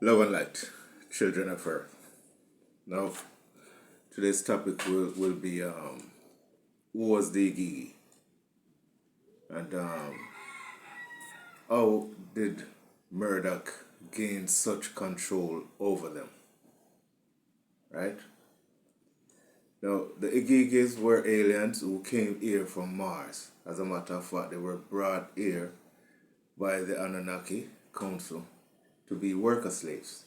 Love and light, children of earth. Now, today's topic will be who was the igigi and how did Murduk gain such control over them, right? Now, the igigis were aliens who came here from Mars. As a matter of fact, they were brought here by the Anunnaki Council to be worker slaves.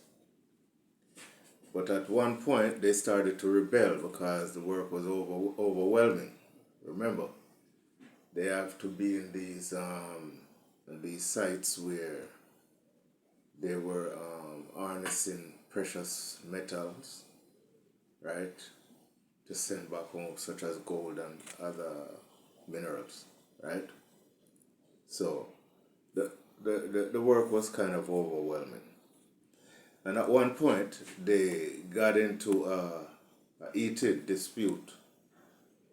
But at one point, they started to rebel because the work was overwhelming. Remember, they have to be in these sites where they were harnessing precious metals, right, to send back home, such as gold and other minerals, right? So the work was kind of overwhelming. And at one point, they got into a heated dispute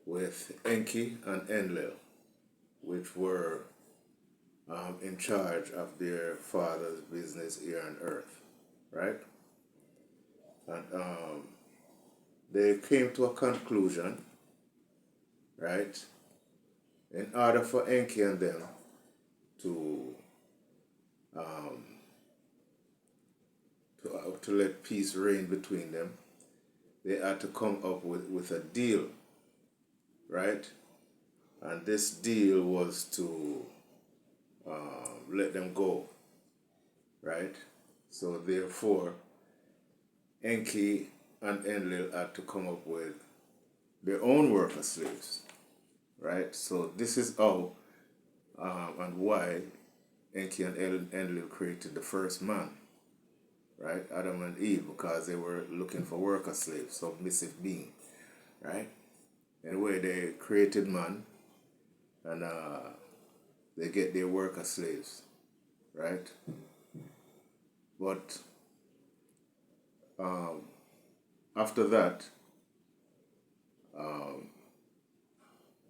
with Enki and Enlil, which were in charge of their father's business here on Earth, right? And they came to a conclusion, right? In order for Enki and them to to let peace reign between them, they had to come up with a deal, right? And this deal was to let them go, right? So therefore, Enki and Enlil had to come up with their own worker slaves, right? So this is how and why Enki and Enlil created the first man, right? Adam and Eve, because they were looking for worker slaves, submissive being, right? Anyway, they created man, and they get their worker slaves, right? But after that,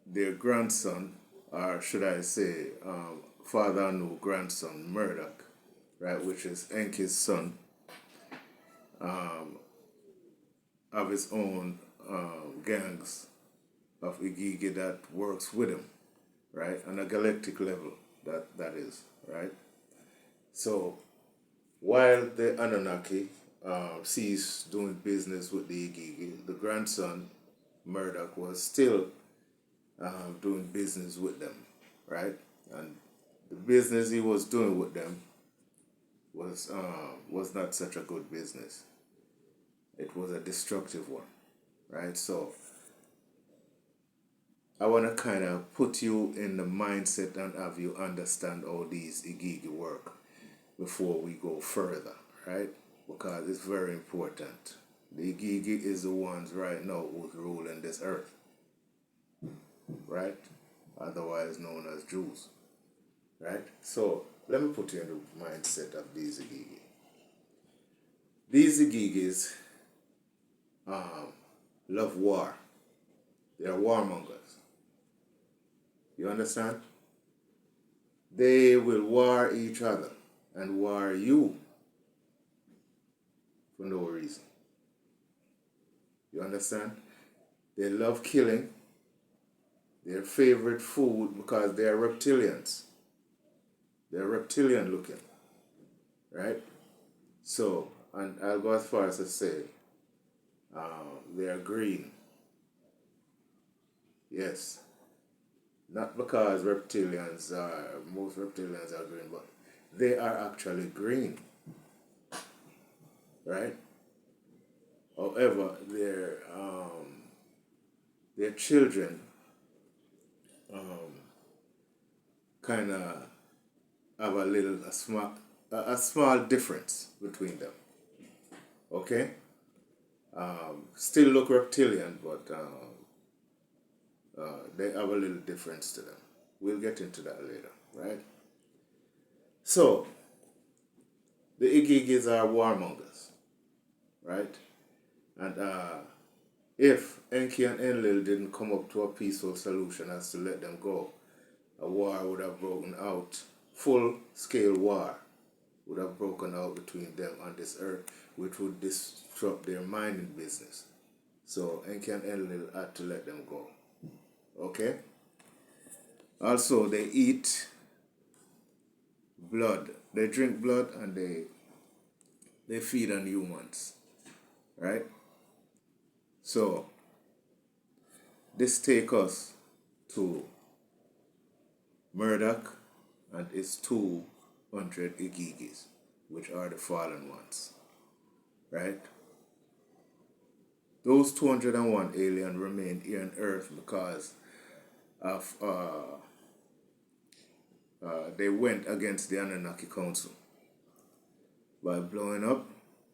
their grandson, or should I say, father knew grandson, Murduk, right, which is Enki's son, of his own gangs of igigi that works with him, right, on a galactic level, that is, right? So while the Anunnaki ceased doing business with the igigi, the grandson, Murduk, was still doing business with them, right? And the business he was doing with them was not such a good business. It was a destructive one, right? So I want to kind of put you in the mindset and have you understand how these igigi work before we go further, right? Because it's very important. The igigi is the ones right now who's ruling this earth, right? Otherwise known as Jews, right? So let me put you in the mindset of these igigi. These igigis love war. They are warmongers. You understand? They will war each other and war you for no reason. You understand? They love killing. Their favorite food, because they are reptilians. They're reptilian looking, right? So, and I'll go as far as to say they are green. Yes, not because most reptilians are green, but they are actually green, right? However, their children kind of have a small difference between them. Okay, still look reptilian, but they have a little difference to them. We'll get into that later, right? So the igigis are warmongers, right? And if Enki and Enlil didn't come up to a peaceful solution as to let them go, a war would have broken out, full scale war, would have broken out between them and this earth, which would disrupt their mining business. So Enki and Enlil had to let them go. Okay? Also, they eat blood. They drink blood and they feed on humans. Right? So, this takes us to Murduk and his 200 igigis, which are the fallen ones. Right? Those 201 aliens remain here on Earth because of they went against the Anunnaki Council by blowing up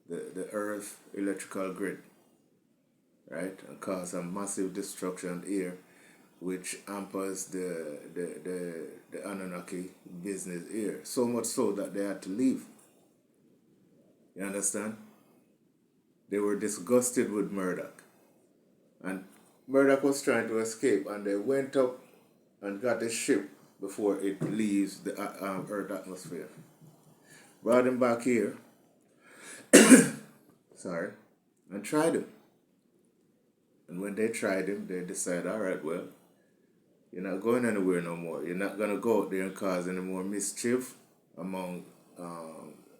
the Earth electrical grid, right, and cause a massive destruction here, which hampers the Anunnaki business here. So much so that they had to leave. You understand? They were disgusted with Murduk. And Murduk was trying to escape, and they went up and got the ship before it leaves the Earth atmosphere. Brought him back here, sorry, and tried him. And when they tried him, they decided, all right, well, you're not going anywhere no more. You're not going to go out there and cause any more mischief among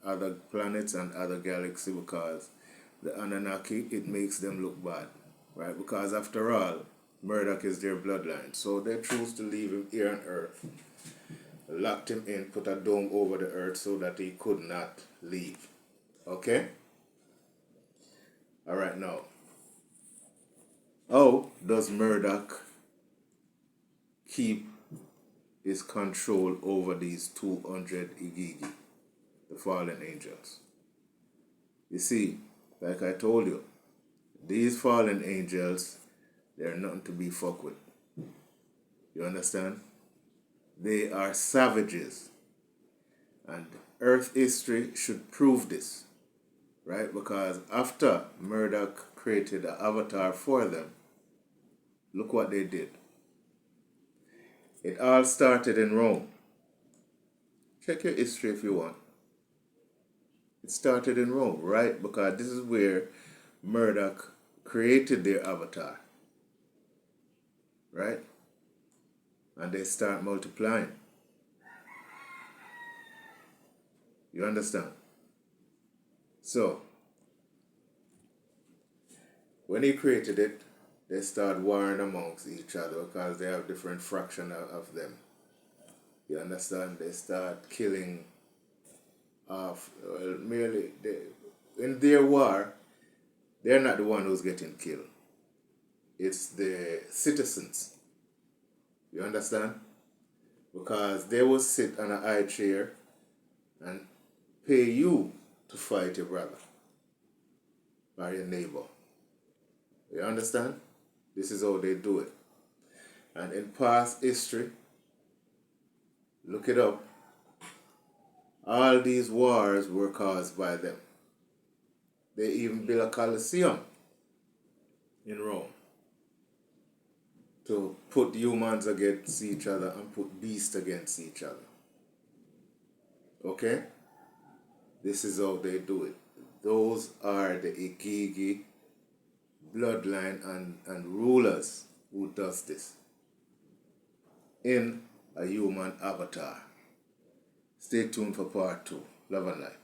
other planets and other galaxies, because the Anunnaki, it makes them look bad, right? Because after all, Murduk is their bloodline. So they chose to leave him here on Earth, locked him in, put a dome over the Earth so that he could not leave. Okay? All right, now. How does Murduk keep his control over these 200 igigi, the fallen angels? You see, like I told you, these fallen angels, they're nothing to be fucked with. You understand? They are savages. And Earth history should prove this, right? Because after Murduk created an avatar for them, look what they did. It all started in Rome. Check your history if you want. It started in Rome, right? Because this is where Murduk created their avatar, right? And they start multiplying. You understand? So, when he created it, they start warring amongst each other because they have different fractions of them. You understand? They start killing off, merely, in their war, they're not the one who's getting killed. It's the citizens. You understand? Because they will sit on an high chair and pay you to fight your brother or your neighbor. You understand? This is how they do it. And in past history, look it up, all these wars were caused by them. They even built a Colosseum in Rome to put humans against each other and put beasts against each other. Okay? This is how they do it. Those are the igigi bloodline and rulers who does this in a human avatar. Stay tuned for part 2. Love and light.